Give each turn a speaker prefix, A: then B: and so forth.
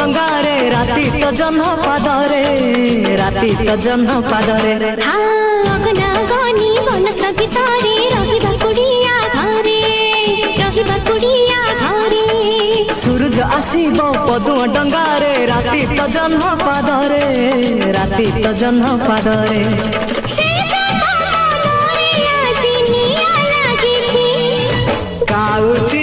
A: डंगारे राति तो जन्म पादरे राति तो जन्म पादरे
B: अगना गनी बनस भितरे रहिबा कुड़िया घरे
A: सूरज आसीब पदुआ डंगारे राति तो जन्म पादरे राति तो जन्म पादरे काउची